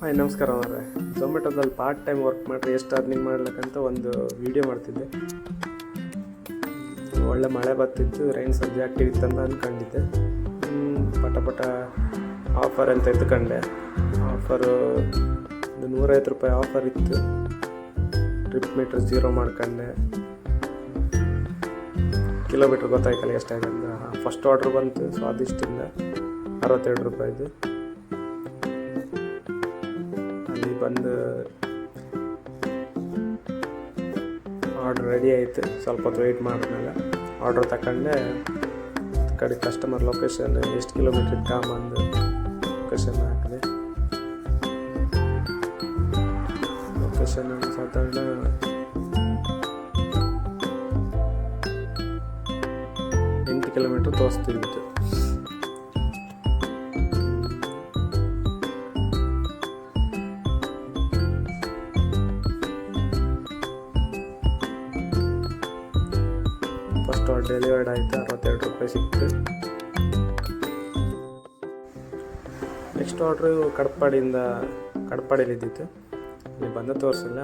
Hi ನಮಸ್ಕಾರ ಅವರೇ. ಝೊಮ್ಯಾಟೋದಲ್ಲಿ part time work ಮಾಡಿರಿ ಎಷ್ಟು ಅರ್ನಿಂಗ್ ಮಾಡ್ಲಿಕ್ಕಂತ ಒಂದು ವೀಡಿಯೋ ಮಾಡ್ತಿದ್ದೆ. ಒಳ್ಳೆ ಮಳೆ ಬರ್ತಿತ್ತು, ರೈನ್ ಸಬ್ಜೆಕ್ಟ್ ಇತ್ತು ಅಂತ ಅಂದ್ಕೊಂಡಿದ್ದೆ. ಪಟ ಆಫರ್ ಅಂತ ಎತ್ಕೊಂಡೆ. ಆಫರು ಒಂದು 150 ರೂಪಾಯಿ ಆಫರ್ ಇತ್ತು. ಟ್ರಿಪ್ ಮೀಟ್ರ್ 0 ಮಾಡ್ಕೊಂಡೆ. ಕಿಲೋಮೀಟ್ರ್ ಗೊತ್ತಾಯ್ತಲ್ಲ ಎಷ್ಟಾಗಂತ. ಫಸ್ಟ್ ಆರ್ಡ್ರ್ ಬಂತು ಸ್ವಾದಿಷ್ಟಿಂದ 62 ರೂಪಾಯಿದು. ಅಲ್ಲಿ ಬಂದು ಆರ್ಡ್ರ್ ರೆಡಿ ಆಯಿತು. ಸ್ವಲ್ಪ ಹೊತ್ತು ವೆಯ್ಟ್ ಮಾಡಿದ್ಮೇಲೆ ಆರ್ಡ್ರ್ ತಗೊಂಡೆ. ಕಡೆ ಕಸ್ಟಮರ್ ಲೊಕೇಶನ್ ಎಷ್ಟು ಕಿಲೋಮೀಟ್ರ್ ಇತ್ತು ಲೊಕೇಶನ್ ಹಾಕಿದೆ. ಲೊಕೇಶನ್ ಸಾಧಾರಣ 8 ಕಿಲೋಮೀಟ್ರ್ ತೋರಿಸ್ತಿತ್ತು. ಫಸ್ಟ್ ಆರ್ಡರ್ ಡೆಲಿವರ್ಡ್ ಆಯಿತು, 62 ರೂಪಾಯಿ ಸಿಕ್ತು. ನೆಕ್ಸ್ಟ್ ಆರ್ಡ್ರು ಕಡಪಾಡಿಲಿದ್ದಿತ್ತು. ಅಲ್ಲಿ ಬಂದ ತೋರಿಸಲ್ಲ,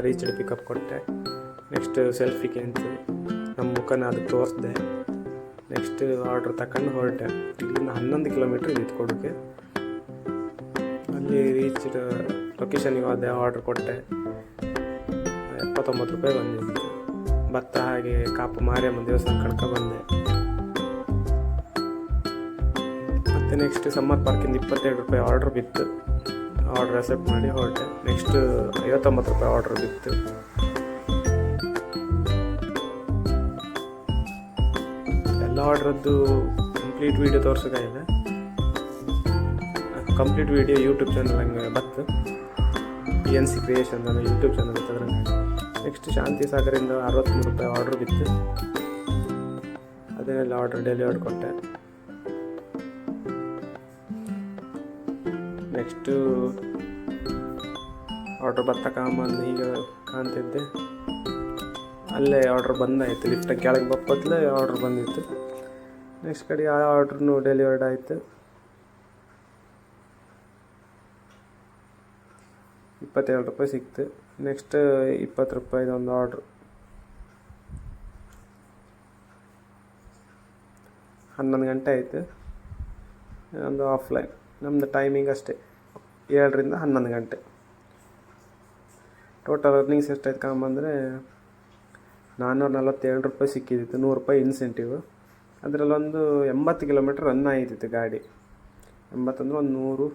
ರೀಚ್ಡ್ ಪಿಕಪ್ ಕೊಟ್ಟೆ. ನೆಕ್ಸ್ಟ್ ಸೆಲ್ಫಿಗೆ ಅಂತ ನಮ್ಮ ಮುಖನ ಅದಕ್ಕೆ ತೋರಿಸ್ದೆ. ನೆಕ್ಸ್ಟ್ ಆರ್ಡ್ರ್ ತಗೊಂಡು ಹೊರಟೆ. ಇಲ್ಲಿಂದ 11 ಕಿಲೋಮೀಟ್ರ್ ಇತ್ತು ಕೊಡೋಕ್ಕೆ. ಅಲ್ಲಿ ರೀಚ್ಡ್ ಲೊಕೇಶನ್ಗೆ ಹೋದೆ, ಆರ್ಡ್ರ್ ಕೊಟ್ಟೆ. 79 ರೂಪಾಯಿ ಬಂದಿದ್ದು. ಭತ್ತ ಹಾಗೆ ಕಾಪು ಮಾರಿಯಮ್ಮ ದೇವಸ್ಥಾನ ಕಡ್ಕ ಬಂದೆ. ಮತ್ತು ನೆಕ್ಸ್ಟ್ ಸಮ್ಮರ್ ಪಾರ್ಕಿಂದ 22 ರೂಪಾಯಿ ಆರ್ಡ್ರ್ ಬಿತ್ತು. ಆರ್ಡ್ರ್ ಅಕ್ಸೆಪ್ಟ್ ಮಾಡಿ ಹೊರಟೆ. ನೆಕ್ಸ್ಟ್ 59 ರೂಪಾಯಿ ಆರ್ಡ್ರ್ ಬಿತ್ತು. ಎಲ್ಲ ಆರ್ಡ್ರದ್ದು ಕಂಪ್ಲೀಟ್ ವೀಡಿಯೋ ತೋರಿಸೋಕ್ಕಾಗಿದೆ. ಕಂಪ್ಲೀಟ್ ವೀಡಿಯೋ ಯೂಟ್ಯೂಬ್ ಚಾನಲ್ ಹಂಗೆ ಬತ್ತು. PNC ಕ್ರಿಯೇಷನ್ ಅನ್ನೋ ಯೂಟ್ಯೂಬ್ ಚಾನಲ್ ಇತ್ತದ್ರಂಗೆ. ನೆಕ್ಸ್ಟ್ ಶಾಂತಿ ಸಾಗರಿಂದ 63 ರೂಪಾಯಿ ಆರ್ಡ್ರ್ ಬಿತ್ತು. ಅದನ್ನೆಲ್ಲ ಆರ್ಡ್ರ್ ಡೆಲಿವರ್ಡ್ ಕೊಟ್ಟೆ. ನೆಕ್ಸ್ಟು ಆರ್ಡ್ರ್ ಬರ್ತಕ್ಕಂಬಂದು ಈಗ ಕಾಣ್ತಿದ್ದೆ. ಅಲ್ಲೇ ಆರ್ಡ್ರ್ ಬಂದಾಯಿತು. ಲಿಫ್ಟಾಗಿ ಕೆಳಗೆ ಬಪ್ಪತ್ತಲೇ ಆರ್ಡ್ರ್ ಬಂದಿತ್ತು. ನೆಕ್ಸ್ಟ್ ಕಡೆ ಆ ಆರ್ಡ್ರೂ ಡೆಲಿವರ್ಡ್ ಆಯಿತು. 27 ರೂಪಾಯಿ ಸಿಕ್ತು. ನೆಕ್ಸ್ಟ್ 20 ರೂಪಾಯಿದು ಒಂದು ಆರ್ಡ್ರು. 11 ಗಂಟೆ ಆಯಿತು. ಒಂದು ಆಫ್ಲೈನ್ ನಮ್ಮದು ಟೈಮಿಂಗ್ ಅಷ್ಟೇ, 7 ರಿಂದ 11 ಗಂಟೆ. ಟೋಟಲ್ ಅರ್ನಿಂಗ್ಸ್ ಎಷ್ಟಾಯ್ತು ಕಾಂಬಂದರೆ 447 ರೂಪಾಯಿ ಸಿಕ್ಕಿದ್ದಿತ್ತು. 100 ರೂಪಾಯಿ ಇನ್ಸೆಂಟಿವ್. ಅದರಲ್ಲೊಂದು 80 ಕಿಲೋಮೀಟ್ರ್ ರನ್ ಆಯ್ತಿತ್ತು ಗಾಡಿ. 80 ಅಂದರೆ ಒಂದು 100